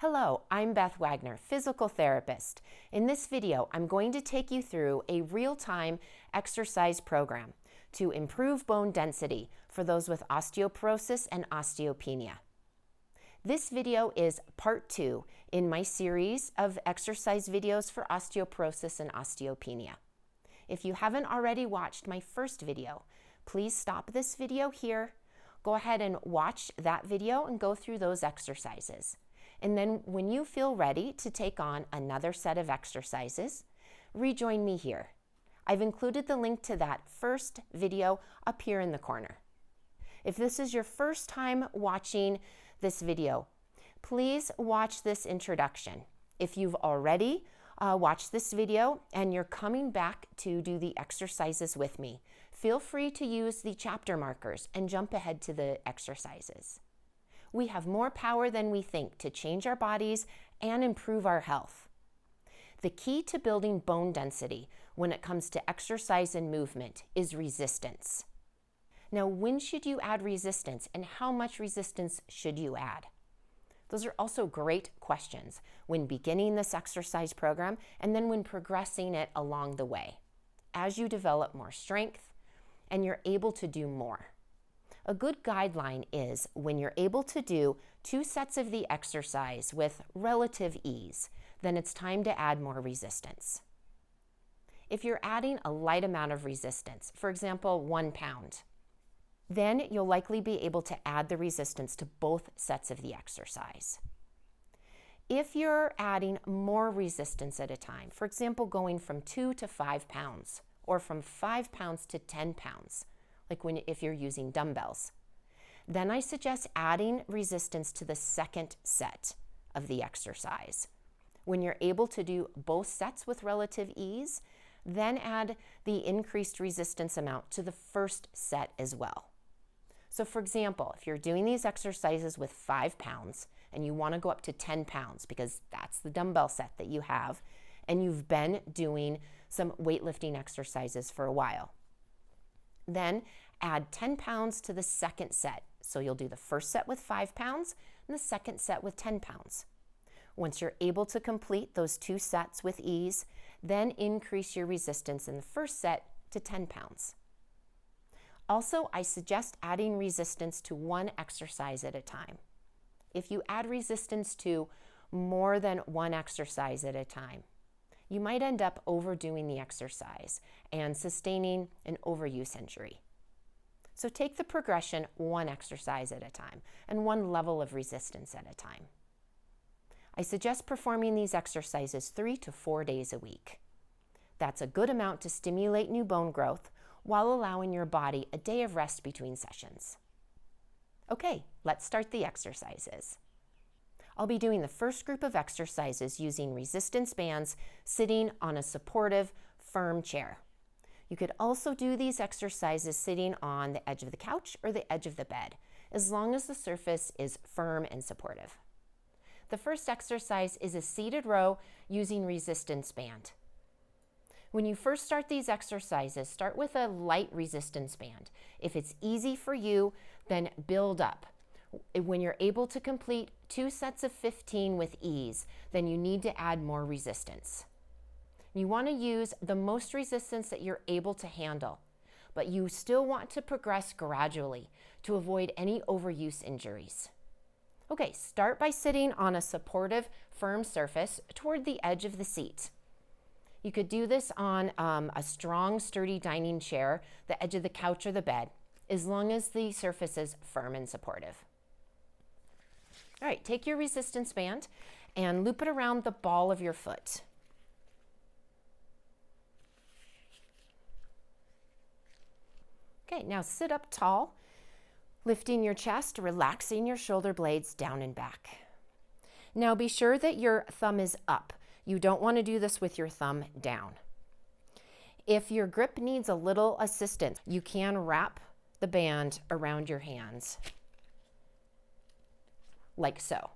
Hello, I'm Beth Wagner, physical therapist. In this video, I'm going to take you through a real-time exercise program to improve bone density for those with osteoporosis and osteopenia. This video is part 2 in my series of exercise videos for osteoporosis and osteopenia. If you haven't already watched my first video, please stop this video here, go ahead and watch that video and go through those exercises. And then when you feel ready to take on another set of exercises, rejoin me here. I've included the link to that first video up here in the corner. If this is your first time watching this video, please watch this introduction. If you've already watched this video and you're coming back to do the exercises with me, feel free to use the chapter markers and jump ahead to the exercises. We have more power than we think to change our bodies and improve our health. The key to building bone density when it comes to exercise and movement is resistance. Now, when should you add resistance and how much resistance should you add? Those are also great questions when beginning this exercise program and then when progressing it along the way, as you develop more strength and you're able to do more. A good guideline is when you're able to do 2 sets of the exercise with relative ease, then it's time to add more resistance. If you're adding a light amount of resistance, for example, 1 pound, then you'll likely be able to add the resistance to both sets of the exercise. If you're adding more resistance at a time, for example, going from 2 to 5 pounds or from 5 pounds to 10 pounds, like if you're using dumbbells, then I suggest adding resistance to the second set of the exercise. When you're able to do both sets with relative ease, then add the increased resistance amount to the first set as well. So for example, if you're doing these exercises with 5 pounds and you want to go up to 10 pounds because that's the dumbbell set that you have, and you've been doing some weightlifting exercises for a while, then add 10 pounds to the second set. So you'll do the first set with 5 pounds and the second set with 10 pounds. Once you're able to complete those 2 sets with ease, then increase your resistance in the first set to 10 pounds. Also, I suggest adding resistance to 1 exercise at a time. If you add resistance to more than 1 exercise at a time, you might end up overdoing the exercise and sustaining an overuse injury. So take the progression 1 exercise at a time and 1 level of resistance at a time. I suggest performing these exercises 3 to 4 days a week. That's a good amount to stimulate new bone growth while allowing your body a day of rest between sessions. Okay, let's start the exercises. I'll be doing the first group of exercises using resistance bands sitting on a supportive, firm chair. You could also do these exercises sitting on the edge of the couch or the edge of the bed, as long as the surface is firm and supportive. The first exercise is a seated row using resistance band. When you first start these exercises, start with a light resistance band. If it's easy for you, then build up. When you're able to complete 2 sets of 15 with ease, then you need to add more resistance. You want to use the most resistance that you're able to handle, but you still want to progress gradually to avoid any overuse injuries. Okay, start by sitting on a supportive, firm surface toward the edge of the seat. You could do this on a strong, sturdy dining chair, the edge of the couch or the bed, as long as the surface is firm and supportive. All right, take your resistance band and loop it around the ball of your foot. Okay, now sit up tall, lifting your chest, relaxing your shoulder blades down and back. Now be sure that your thumb is up. You don't want to do this with your thumb down. If your grip needs a little assistance, you can wrap the band around your hands, like so.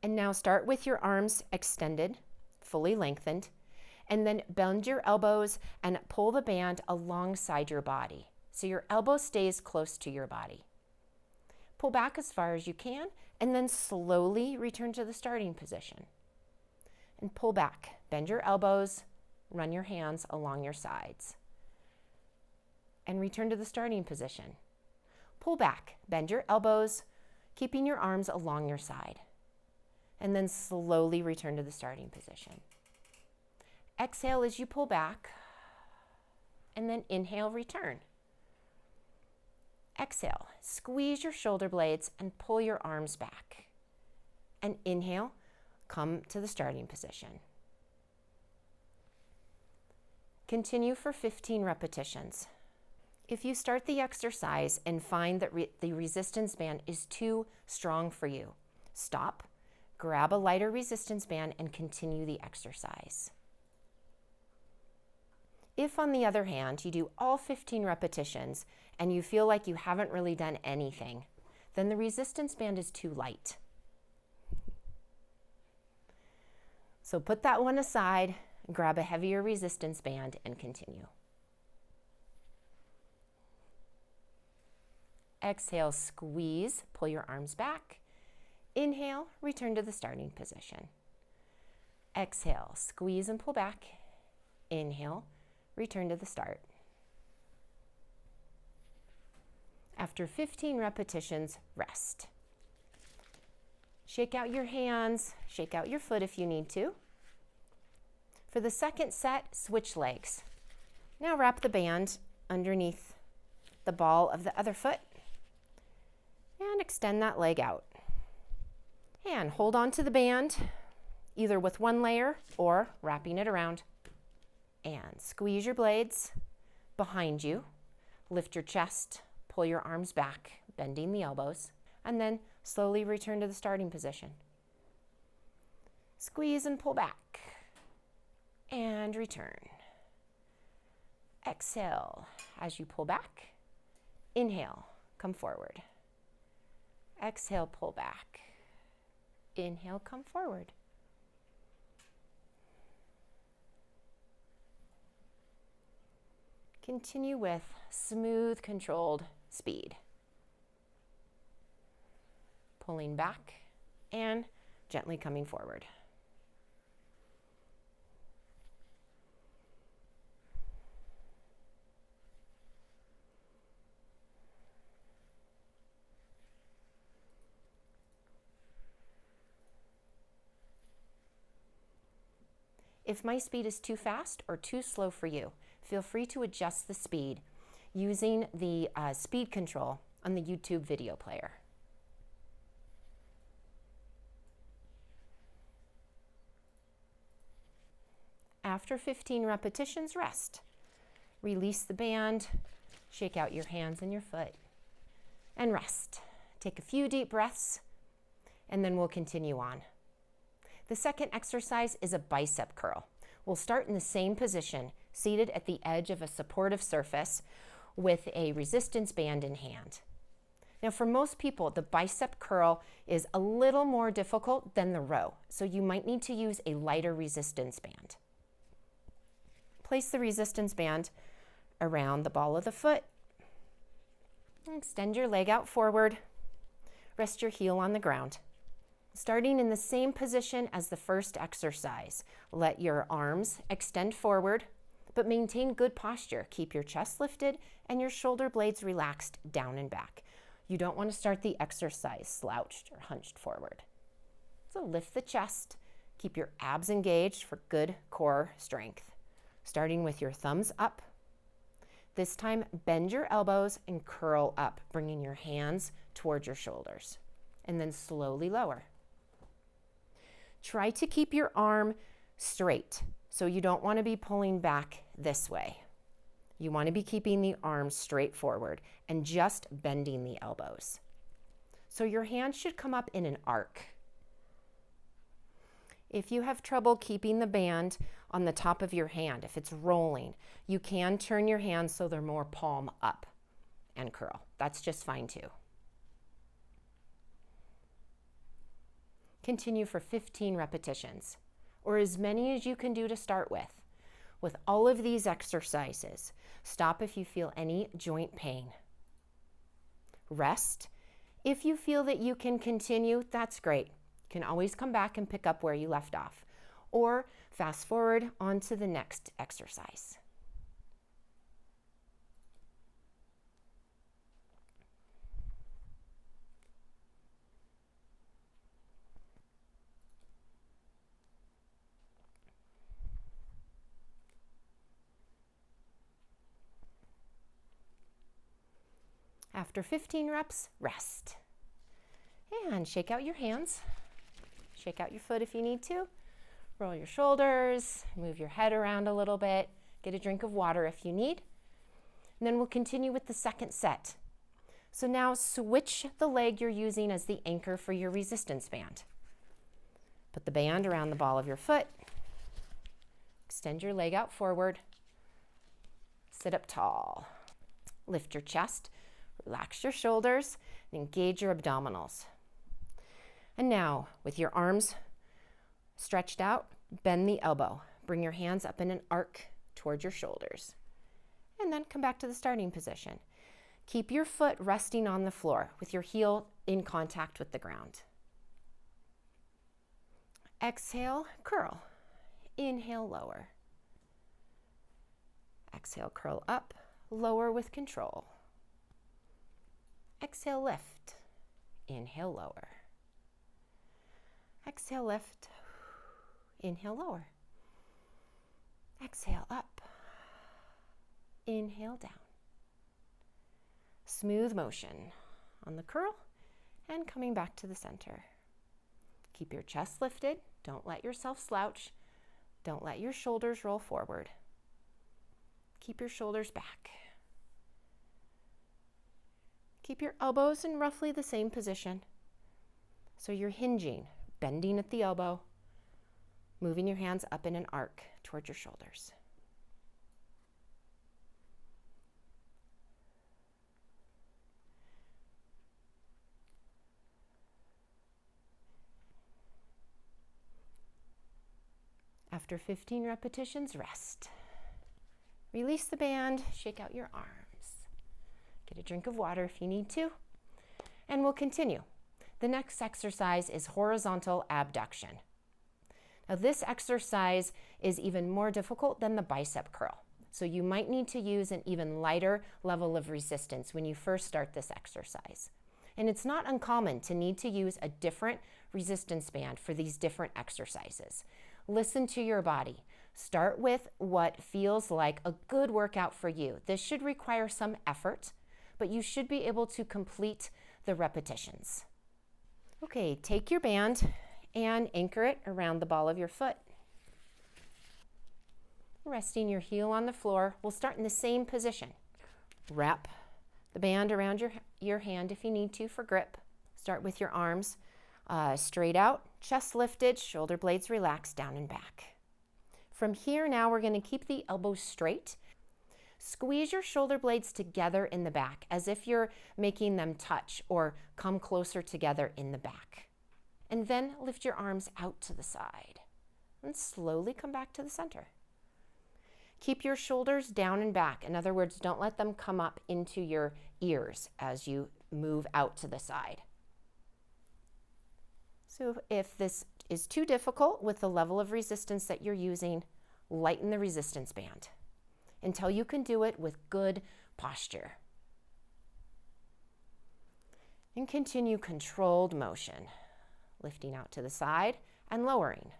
And now start with your arms extended, fully lengthened, and then bend your elbows and pull the band alongside your body so your elbow stays close to your body. Pull back as far as you can, and then slowly return to the starting position. And pull back. Bend your elbows, run your hands along your sides. And return to the starting position. Pull back, bend your elbows, keeping your arms along your side. And then slowly return to the starting position. Exhale as you pull back, and then inhale, return. Exhale, squeeze your shoulder blades and pull your arms back. And inhale, come to the starting position. Continue for 15 repetitions. If you start the exercise and find that the resistance band is too strong for you, stop, grab a lighter resistance band, and continue the exercise. If, on the other hand, you do all 15 repetitions and you feel like you haven't really done anything, then the resistance band is too light. So put that one aside, grab a heavier resistance band, and continue. Exhale, squeeze, pull your arms back. Inhale, return to the starting position. Exhale, squeeze and pull back. Inhale, return to the start. After 15 repetitions, rest. Shake out your hands, shake out your foot if you need to. For the second set, switch legs. Now wrap the band underneath the ball of the other foot and extend that leg out. And hold on to the band, either with one layer or wrapping it around. And squeeze your blades behind you. Lift your chest, pull your arms back, bending the elbows, and then slowly return to the starting position. Squeeze and pull back, and return. Exhale as you pull back. Inhale, come forward. Exhale, pull back. Inhale, come forward. Continue with smooth, controlled speed. Pulling back and gently coming forward. If my speed is too fast or too slow for you, feel free to adjust the speed using the speed control on the YouTube video player. After 15 repetitions, rest. Release the band, shake out your hands and your foot, and rest. Take a few deep breaths, and then we'll continue on. The second exercise is a bicep curl. We'll start in the same position, seated at the edge of a supportive surface with a resistance band in hand. Now, for most people, the bicep curl is a little more difficult than the row, so you might need to use a lighter resistance band. Place the resistance band around the ball of the foot. Extend your leg out forward. Rest your heel on the ground. Starting in the same position as the first exercise, let your arms extend forward, but maintain good posture. Keep your chest lifted and your shoulder blades relaxed down and back. You don't want to start the exercise slouched or hunched forward. So lift the chest, keep your abs engaged for good core strength. Starting with your thumbs up. This time, bend your elbows and curl up, bringing your hands towards your shoulders, and then slowly lower. Try to keep your arm straight, so you don't want to be pulling back this way. You want to be keeping the arms straight forward and just bending the elbows. So your hands should come up in an arc. If you have trouble keeping the band on the top of your hand, if it's rolling, you can turn your hands so they're more palm up and curl. That's just fine too. Continue for 15 repetitions, or as many as you can do to start with. With all of these exercises, stop if you feel any joint pain. Rest, If you feel that you can continue, that's great. You can always come back and pick up where you left off, or fast forward on to the next exercise. After 15 reps, rest. And shake out your hands. Shake out your foot if you need to. Roll your shoulders, move your head around a little bit. Get a drink of water if you need. And then we'll continue with the second set. So now switch the leg you're using as the anchor for your resistance band. Put the band around the ball of your foot. Extend your leg out forward. Sit up tall. Lift your chest. Relax your shoulders and engage your abdominals. And now, with your arms stretched out, bend the elbow. Bring your hands up in an arc toward your shoulders. And then come back to the starting position. Keep your foot resting on the floor with your heel in contact with the ground. Exhale, curl. Inhale, lower. Exhale, curl up, lower with control. Exhale, lift. Inhale, lower. Exhale, lift. Inhale, lower. Exhale, up. Inhale, down. Smooth motion on the curl and coming back to the center. Keep your chest lifted. Don't let yourself slouch. Don't let your shoulders roll forward. Keep your shoulders back. Keep your elbows in roughly the same position. So you're hinging, bending at the elbow, moving your hands up in an arc towards your shoulders. After 15 repetitions, rest. Release the band, shake out your arms. Get a drink of water if you need to, and we'll continue. The next exercise is horizontal abduction. Now this exercise is even more difficult than the bicep curl, so you might need to use an even lighter level of resistance when you first start this exercise. And it's not uncommon to need to use a different resistance band for these different exercises. Listen to your body. Start with what feels like a good workout for you. This should require some effort, but you should be able to complete the repetitions. Okay, take your band and anchor it around the ball of your foot. Resting your heel on the floor, we'll start in the same position. Wrap the band around your hand if you need to for grip. Start with your arms straight out, chest lifted, shoulder blades relaxed, down and back. From here now we're going to keep the elbows straight. Squeeze your shoulder blades together in the back as if you're making them touch or come closer together in the back. And then lift your arms out to the side and slowly come back to the center. Keep your shoulders down and back. In other words, don't let them come up into your ears as you move out to the side. So if this is too difficult with the level of resistance that you're using, lighten the resistance band until you can do it with good posture. And continue controlled motion, lifting out to the side and lowering.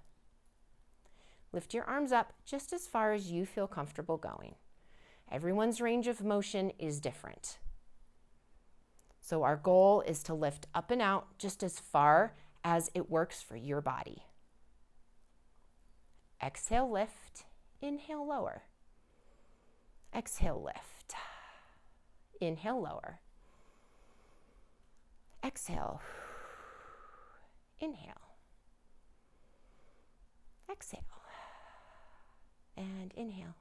Lift your arms up just as far as you feel comfortable going. Everyone's range of motion is different. So our goal is to lift up and out just as far as it works for your body. Exhale, lift. Inhale, lower. Exhale, lift. Inhale, lower. Exhale. Inhale. Exhale. And inhale.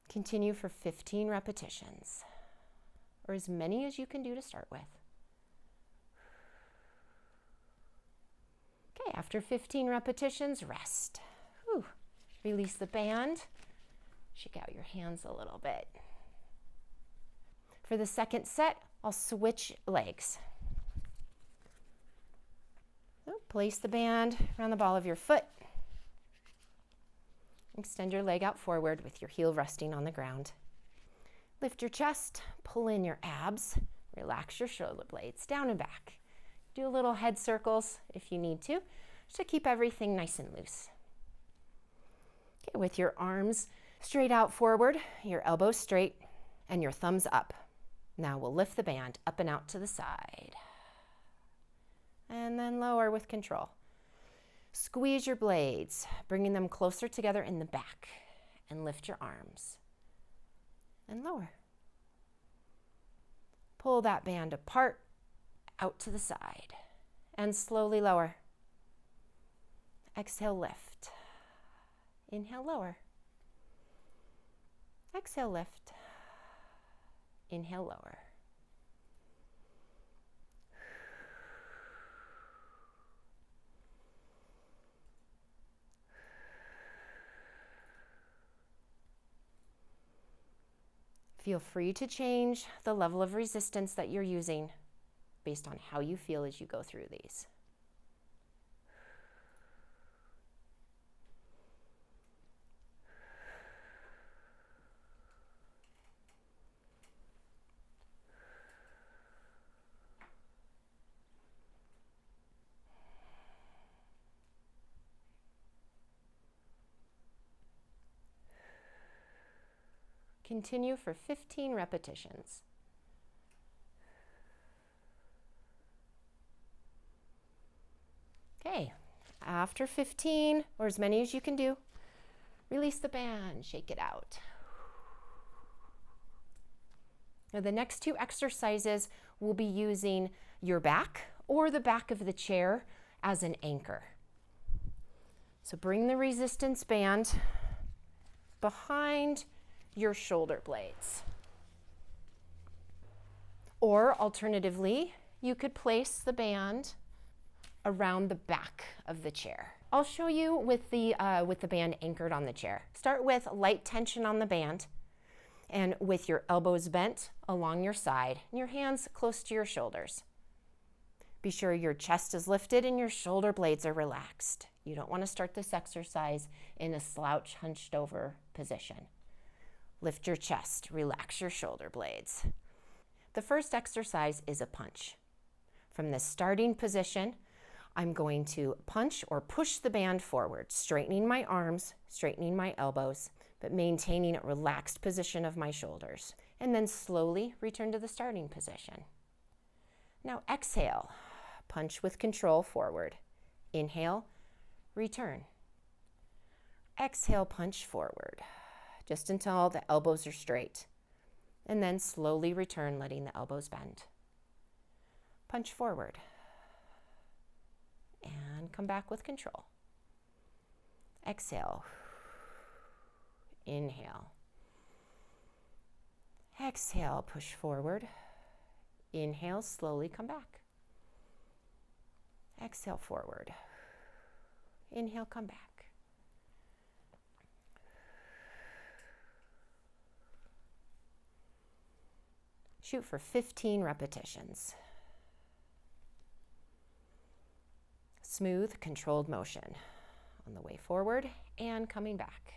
Continue for 15 repetitions, or as many as you can do to start with. After 15 repetitions, rest. Whew. Release the band. Shake out your hands a little bit. For the second set, I'll switch legs. So place the band around the ball of your foot. Extend your leg out forward with your heel resting on the ground. Lift your chest, pull in your abs, relax your shoulder blades down and back. Do a little head circles if you need to keep everything nice and loose. Okay, with your arms straight out forward, your elbows straight, and your thumbs up. Now we'll lift the band up and out to the side. And then lower with control. Squeeze your blades, bringing them closer together in the back, and lift your arms. And lower. Pull that band apart, out to the side, and slowly lower. Exhale, lift. Inhale, lower. Exhale, lift. Inhale, lower. Feel free to change the level of resistance that you're using based on how you feel as you go through these. Continue for 15 repetitions. Okay, after 15, or as many as you can do, release the band, shake it out. Now the next two exercises will be using your back or the back of the chair as an anchor. So bring the resistance band behind your shoulder blades. Or alternatively, you could place the band around the back of the chair. I'll show you with the band anchored on the chair. Start with light tension on the band and with your elbows bent along your side and your hands close to your shoulders. Be sure your chest is lifted and your shoulder blades are relaxed. You don't want to start this exercise in a slouch hunched over position. Lift your chest, relax your shoulder blades. The first exercise is a punch. From the starting position, I'm going to punch or push the band forward, straightening my arms, straightening my elbows, but maintaining a relaxed position of my shoulders. And then slowly return to the starting position. Now exhale, punch with control forward. Inhale, return. Exhale, punch forward, just until the elbows are straight. And then slowly return, letting the elbows bend. Punch forward. And come back with control. Exhale. Inhale. Exhale, push forward. Inhale, slowly come back. Exhale, forward. Inhale, come back. Shoot for 15 repetitions. Smooth, controlled motion on the way forward and coming back.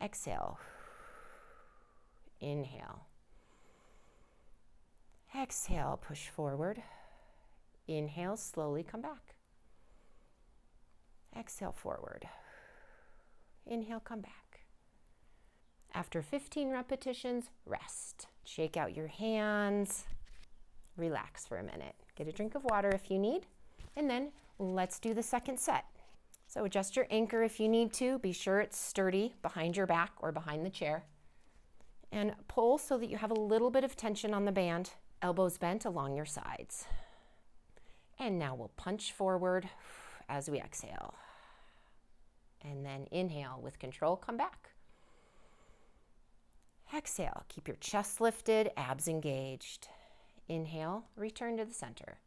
Exhale. Inhale. Exhale, push forward. Inhale, slowly come back. Exhale, forward. Inhale, come back. After 15 repetitions, rest. Shake out your hands. Relax for a minute. Get a drink of water if you need. And then let's do the second set. So adjust your anchor if you need to. Be sure it's sturdy behind your back or behind the chair. And pull so that you have a little bit of tension on the band. Elbows bent along your sides. And now we'll punch forward as we exhale. And then inhale with control, come back. Exhale, keep your chest lifted, abs engaged. Inhale, return to the center.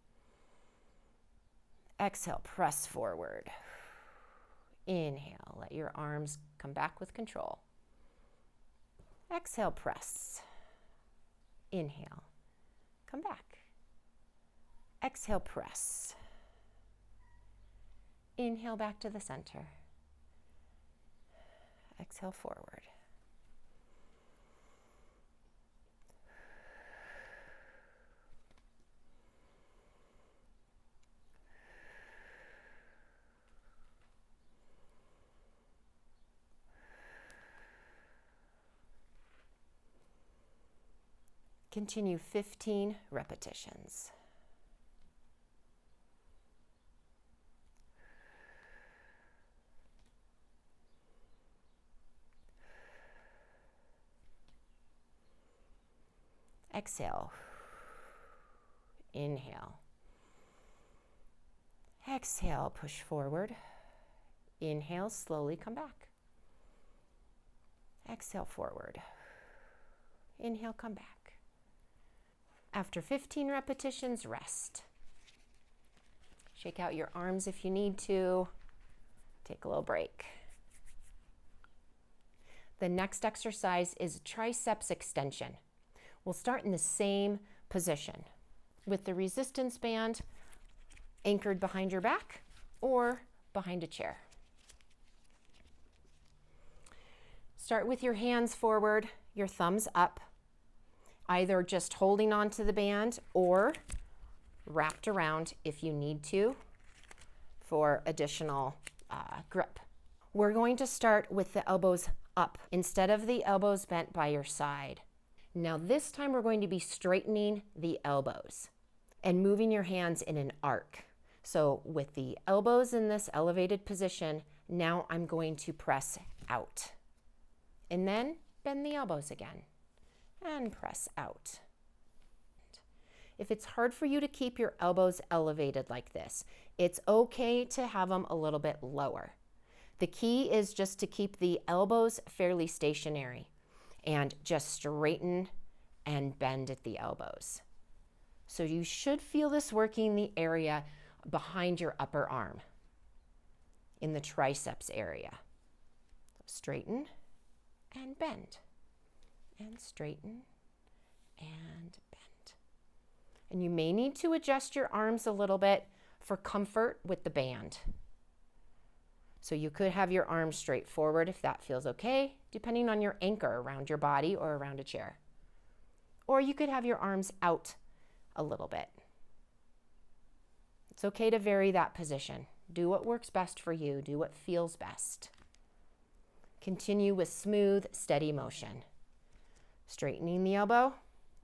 Exhale, press forward. Inhale, let your arms come back with control. Exhale, press. Inhale, come back. Exhale, press. Inhale, back to the center. Exhale, forward. Continue 15 repetitions. Exhale. Inhale. Exhale, push forward. Inhale, slowly come back. Exhale, forward. Inhale, come back. After 15 repetitions, rest. Shake out your arms if you need to. Take a little break. The next exercise is Triceps Extension. We'll start in the same position with the resistance band anchored behind your back or behind a chair. Start with your hands forward, your thumbs up, either just holding onto the band or wrapped around if you need to for additional grip. We're going to start with the elbows up instead of the elbows bent by your side. Now this time we're going to be straightening the elbows and moving your hands in an arc. So with the elbows in this elevated position, now I'm going to press out. And then bend the elbows again and press out. If it's hard for you to keep your elbows elevated like this, it's okay to have them a little bit lower. The key is just to keep the elbows fairly stationary and just straighten and bend at the elbows. So you should feel this working the area behind your upper arm, in the triceps area. Straighten and bend, and straighten and bend. And you may need to adjust your arms a little bit for comfort with the band. So you could have your arms straight forward if that feels okay, depending on your anchor around your body or around a chair. Or you could have your arms out a little bit. It's okay to vary that position. Do what works best for you. Do what feels best. Continue with smooth, steady motion. Straightening the elbow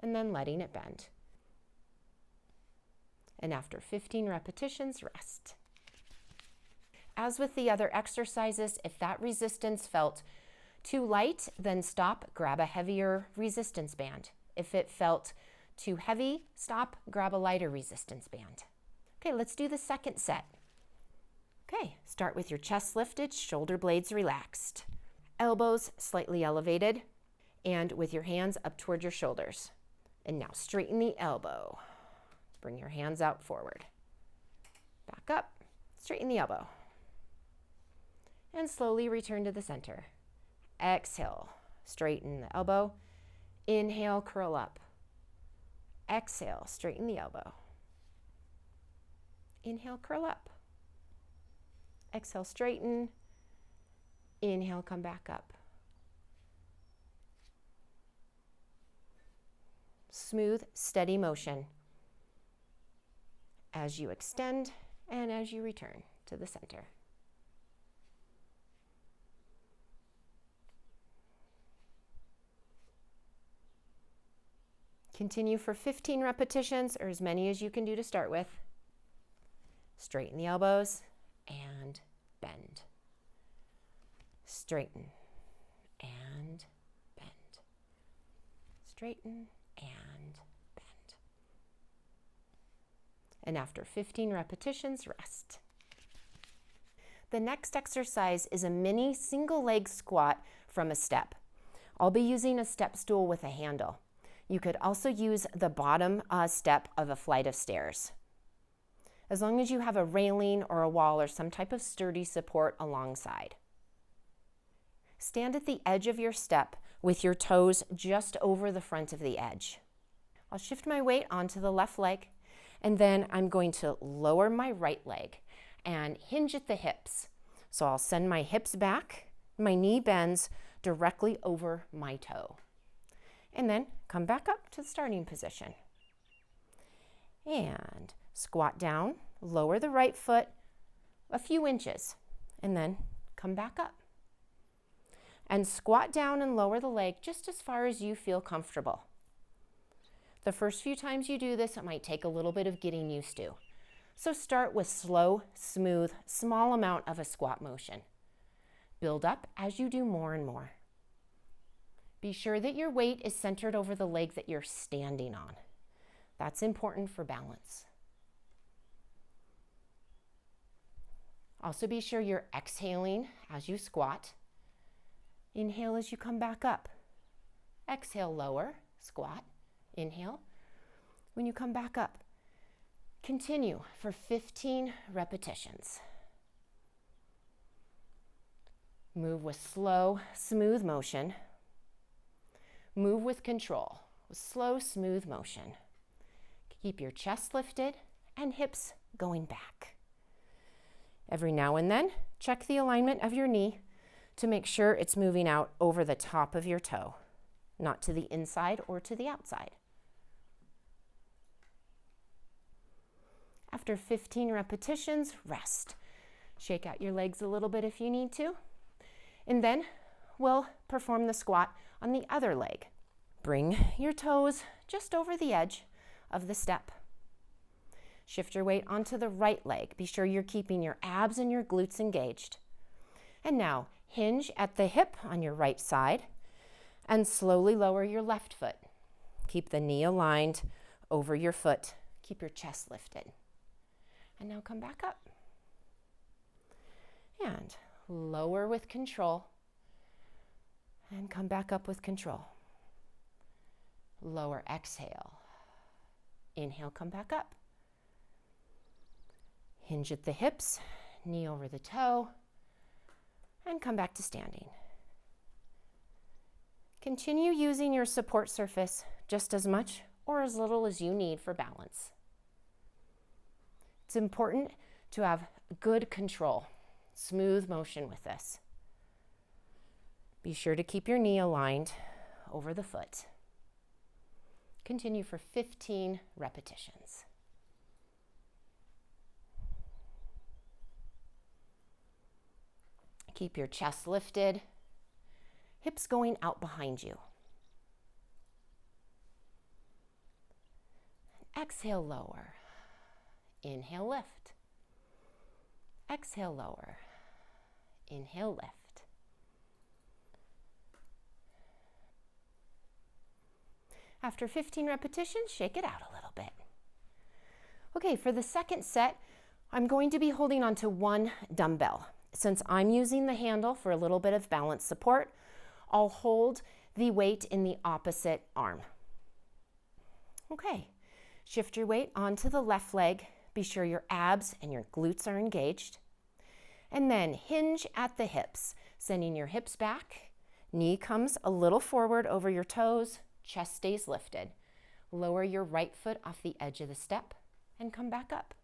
and then letting it bend. And after 15 repetitions, rest. As with the other exercises, if that resistance felt too light, then stop, grab a heavier resistance band. If it felt too heavy, stop, grab a lighter resistance band. Okay, let's do the second set. Okay, start with your chest lifted, shoulder blades relaxed. Elbows slightly elevated, and with your hands up toward your shoulders. And now straighten the elbow. Bring your hands out forward. Back up, straighten the elbow. And slowly return to the center. Exhale, straighten the elbow. Inhale, curl up. Exhale, straighten the elbow. Inhale, curl up. Exhale, straighten. Inhale, come back up. Smooth, steady motion as you extend and as you return to the center. Continue for 15 repetitions or as many as you can do to start with. Straighten the elbows and bend. Straighten and bend. Straighten and bend. And after 15 repetitions, rest. The next exercise is a mini single leg squat from a step. I'll be using a step stool with a handle. You could also use the bottom step of a flight of stairs, as long as you have a railing or a wall or some type of sturdy support alongside. Stand at the edge of your step with your toes just over the front of the edge. I'll shift my weight onto the left leg, and then I'm going to lower my right leg and hinge at the hips. So I'll send my hips back, my knee bends directly over my toe. And then come back up to the starting position. And squat down, lower the right foot a few inches, and then come back up. And squat down and lower the leg just as far as you feel comfortable. The first few times you do this, it might take a little bit of getting used to. So start with slow, smooth, small amount of a squat motion. Build up as you do more and more. Be sure that your weight is centered over the leg that you're standing on. That's important for balance. Also be sure you're exhaling as you squat. Inhale as you come back up. Exhale, lower, squat, inhale. When you come back up, continue for 15 repetitions. Move with slow, smooth motion. Move with control, with slow, smooth motion. Keep your chest lifted and hips going back. Every now and then, check the alignment of your knee to make sure it's moving out over the top of your toe, not to the inside or to the outside. After 15 repetitions, rest. Shake out your legs a little bit if you need to. And then we'll perform the squat on the other leg. Bring your toes just over the edge of the step. Shift your weight onto the right leg. Be sure you're keeping your abs and your glutes engaged. And now hinge at the hip on your right side and slowly lower your left foot. Keep the knee aligned over your foot. Keep your chest lifted. And now come back up. And lower with control. And come back up with control. Lower, exhale. Inhale, come back up. Hinge at the hips, knee over the toe, and come back to standing. Continue using your support surface just as much or as little as you need for balance. It's important to have good control, smooth motion with this. Be sure to keep your knee aligned over the foot. Continue for 15 repetitions. Keep your chest lifted, hips going out behind you. Exhale, lower. Inhale, lift. Exhale, lower. Inhale, lift. After 15 repetitions, shake it out a little bit. Okay, for the second set, I'm going to be holding onto one dumbbell. Since I'm using the handle for a little bit of balance support, I'll hold the weight in the opposite arm. Okay, shift your weight onto the left leg. Be sure your abs and your glutes are engaged. And then hinge at the hips, sending your hips back. Knee comes a little forward over your toes, chest stays lifted. Lower your right foot off the edge of the step and come back up.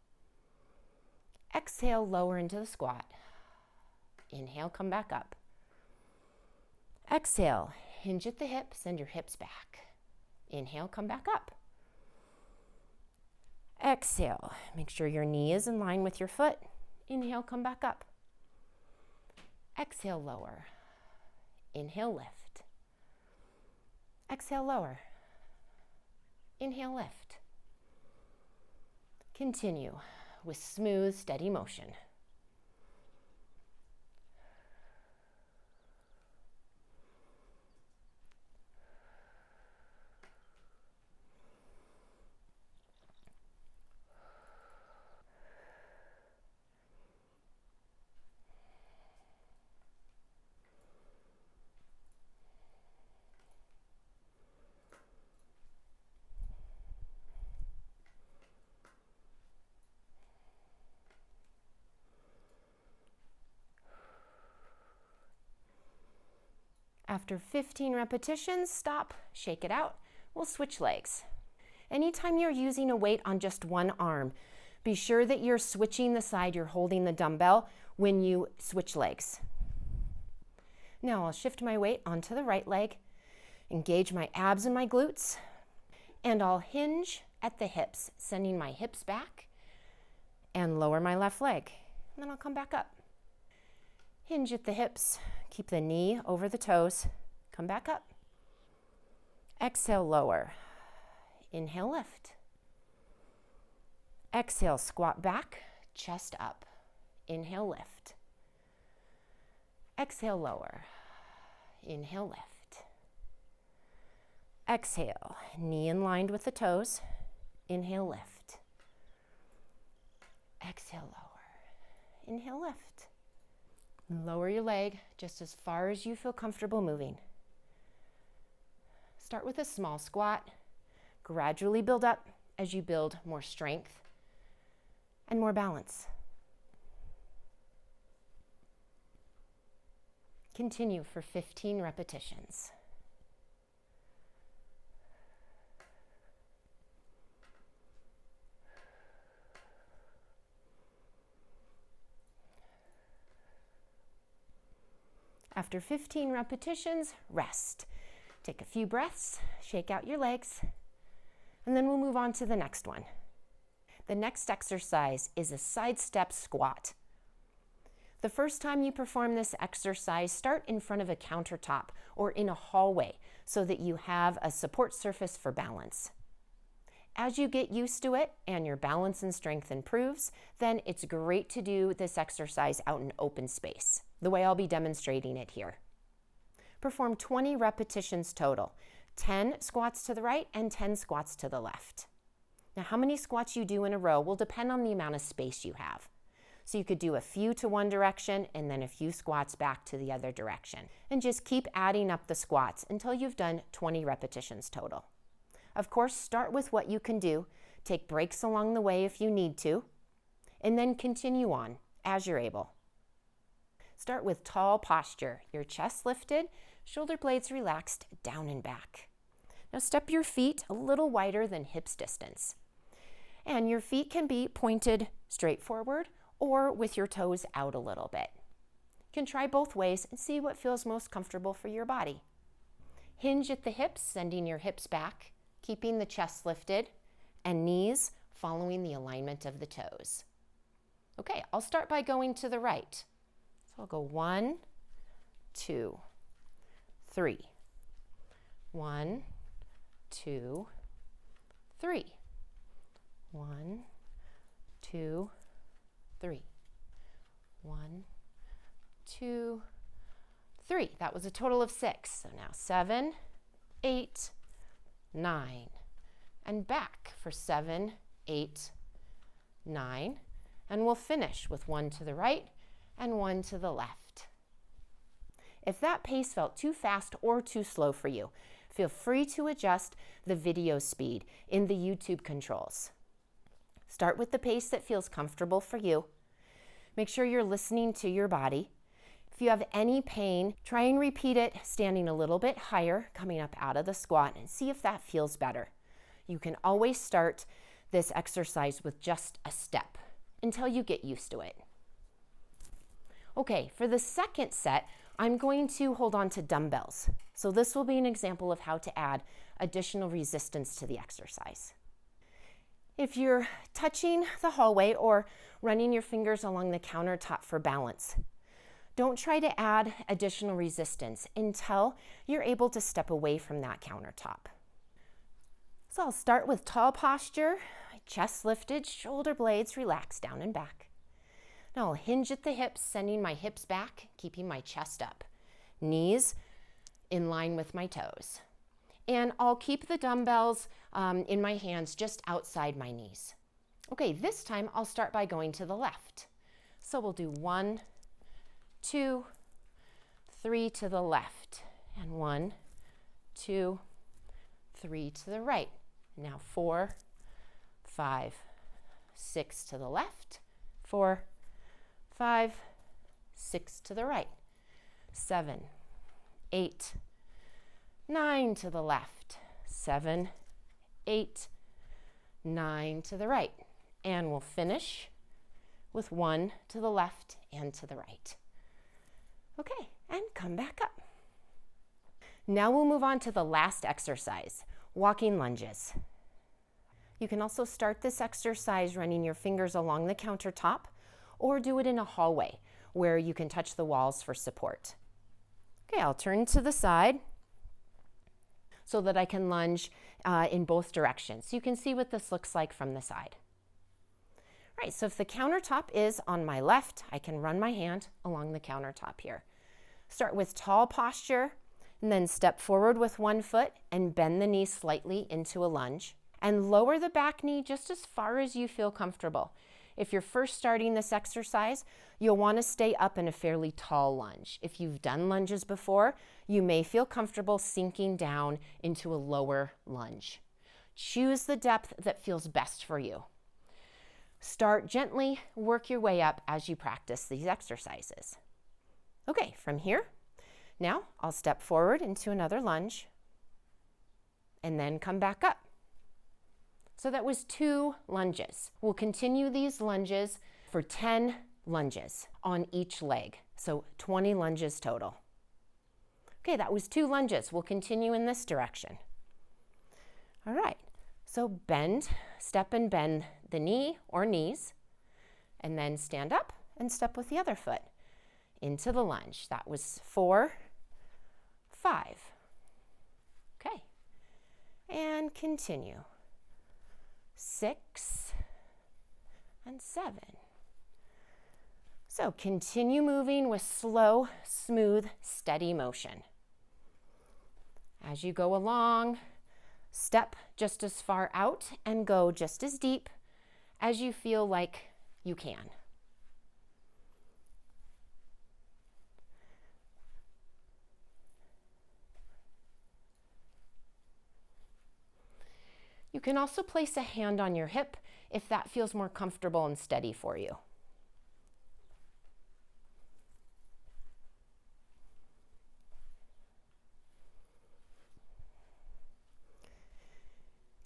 Exhale, lower into the squat. Inhale, come back up. Exhale, hinge at the hips, send your hips back. Inhale, come back up. Exhale, make sure your knee is in line with your foot. Inhale, come back up. Exhale, lower. Inhale, lift. Exhale, lower. Inhale, lift. Continue with smooth, steady motion. After 15 repetitions, stop, shake it out. We'll switch legs. Anytime you're using a weight on just one arm, be sure that you're switching the side you're holding the dumbbell when you switch legs. Now I'll shift my weight onto the right leg, engage my abs and my glutes, and I'll hinge at the hips, sending my hips back and lower my left leg. And then I'll come back up. Hinge at the hips, keep the knee over the toes, come back up. Exhale, lower. Inhale, lift. Exhale, squat back, chest up. Inhale, lift. Exhale, lower. Inhale, lift. Exhale, knee in line with the toes. Inhale, lift. Exhale, lower. Inhale, lift. Lower your leg just as far as you feel comfortable moving. Start with a small squat. Gradually build up as you build more strength and more balance. Continue for 15 repetitions. After 15 repetitions, rest. Take a few breaths, shake out your legs, and then we'll move on to the next one. The next exercise is a side step squat. The first time you perform this exercise, start in front of a countertop or in a hallway so that you have a support surface for balance. As you get used to it and your balance and strength improves, then it's great to do this exercise out in open space, the way I'll be demonstrating it here. Perform 20 repetitions total, 10 squats to the right and 10 squats to the left. Now, how many squats you do in a row will depend on the amount of space you have. So you could do a few to one direction and then a few squats back to the other direction. And just keep adding up the squats until you've done 20 repetitions total. Of course, start with what you can do. Take breaks along the way if you need to, and then continue on as you're able. Start with tall posture, your chest lifted, shoulder blades relaxed, down and back. Now step your feet a little wider than hips distance. And your feet can be pointed straight forward or with your toes out a little bit. You can try both ways and see what feels most comfortable for your body. Hinge at the hips, sending your hips back, keeping the chest lifted, and knees following the alignment of the toes. Okay, I'll start by going to the right. So I'll go 1, 2, 3. 1, 2, 3. 1, 2, 3. 1, 2, 3. That was a total of 6. So now 7, 8, 9. And back for 7, 8, 9. And we'll finish with 1 to the right and 1 to the left. If that pace felt too fast or too slow for you, feel free to adjust the video speed in the YouTube controls. Start with the pace that feels comfortable for you. Make sure you're listening to your body. If you have any pain, try and repeat it standing a little bit higher, coming up out of the squat, and see if that feels better. You can always start this exercise with just a step until you get used to it. Okay, for the second set, I'm going to hold on to dumbbells. So this will be an example of how to add additional resistance to the exercise. If you're touching the hallway or running your fingers along the countertop for balance, don't try to add additional resistance until you're able to step away from that countertop. So I'll start with tall posture, chest lifted, shoulder blades relaxed down and back. Now I'll hinge at the hips, sending my hips back, keeping my chest up. Knees in line with my toes. And I'll keep the dumbbells in my hands just outside my knees. Okay, this time I'll start by going to the left. So we'll do 1, 2, 3 to the left, and 1, 2, 3 to the right. Now 4, 5, 6 to the left, 4, 5, 6 to the right, 7, 8, 9 to the left, 7, 8, 9 to the right. And we'll finish with 1 to the left and to the right. Okay, and come back up. Now we'll move on to the last exercise, walking lunges. You can also start this exercise running your fingers along the countertop or do it in a hallway where you can touch the walls for support. Okay, I'll turn to the side so that I can lunge in both directions. You can see what this looks like from the side. All right, so if the countertop is on my left, I can run my hand along the countertop here. Start with tall posture, and then step forward with one foot and bend the knee slightly into a lunge. And lower the back knee just as far as you feel comfortable. If you're first starting this exercise, you'll want to stay up in a fairly tall lunge. If you've done lunges before, you may feel comfortable sinking down into a lower lunge. Choose the depth that feels best for you. Start gently, work your way up as you practice these exercises. Okay, from here, now I'll step forward into another lunge and then come back up. So that was 2 lunges. We'll continue these lunges for 10 lunges on each leg. So 20 lunges total. Okay, that was 2 lunges. We'll continue in this direction. All right, so bend, step and bend the knee or knees, and then stand up and step with the other foot into the lunge. That was 4, 5. Okay, and continue. 6 and 7. So continue moving with slow, smooth, steady motion. As you go along, step just as far out and go just as deep as you feel like you can. You can also place a hand on your hip if that feels more comfortable and steady for you.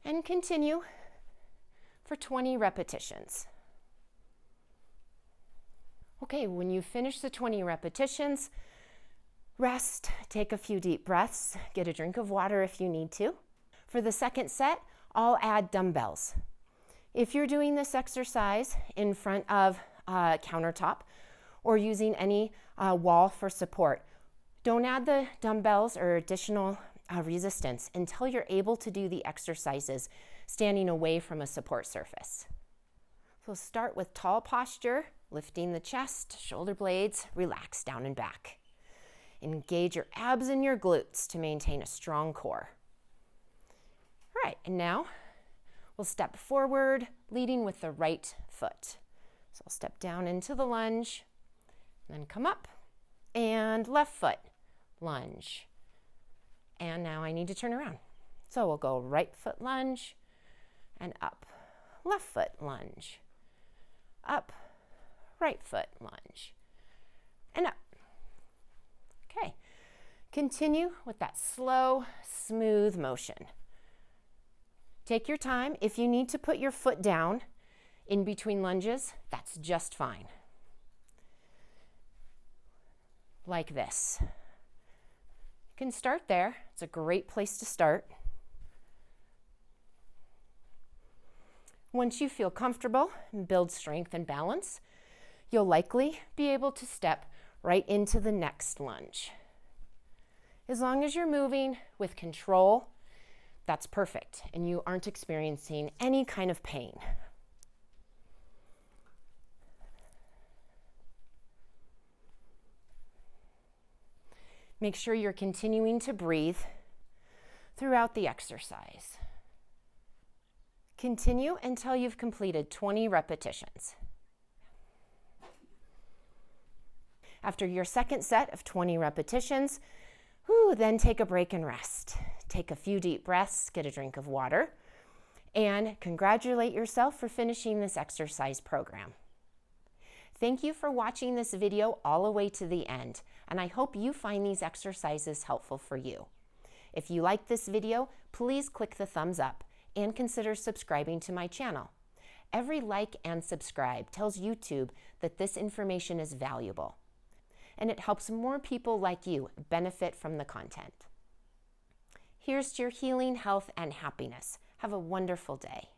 And continue for 20 repetitions. Okay, when you finish the 20 repetitions, rest, take a few deep breaths, get a drink of water if you need to. For the second set, I'll add dumbbells. If you're doing this exercise in front of a countertop or using any wall for support, don't add the dumbbells or additional resistance until you're able to do the exercises standing away from a support surface. So start with tall posture, lifting the chest, shoulder blades, relax down and back. Engage your abs and your glutes to maintain a strong core. All right, and now we'll step forward, leading with the right foot. So I'll step down into the lunge, then come up, and left foot, lunge. And now I need to turn around. So we'll go right foot lunge and up, left foot lunge, up, right foot lunge, and up. Okay, continue with that slow, smooth motion. Take your time. If you need to put your foot down in between lunges, that's just fine. Like this. You can start there. It's a great place to start. Once you feel comfortable and build strength and balance, you'll likely be able to step right into the next lunge. As long as you're moving with control, that's perfect, and you aren't experiencing any kind of pain. Make sure you're continuing to breathe throughout the exercise. Continue until you've completed 20 repetitions. After your second set of 20 repetitions, then take a break and rest. Take a few deep breaths, get a drink of water, and congratulate yourself for finishing this exercise program. Thank you for watching this video all the way to the end, and I hope you find these exercises helpful for you. If you like this video, please click the thumbs up and consider subscribing to my channel. Every like and subscribe tells YouTube that this information is valuable, and it helps more people like you benefit from the content. Here's to your healing, health, and happiness. Have a wonderful day.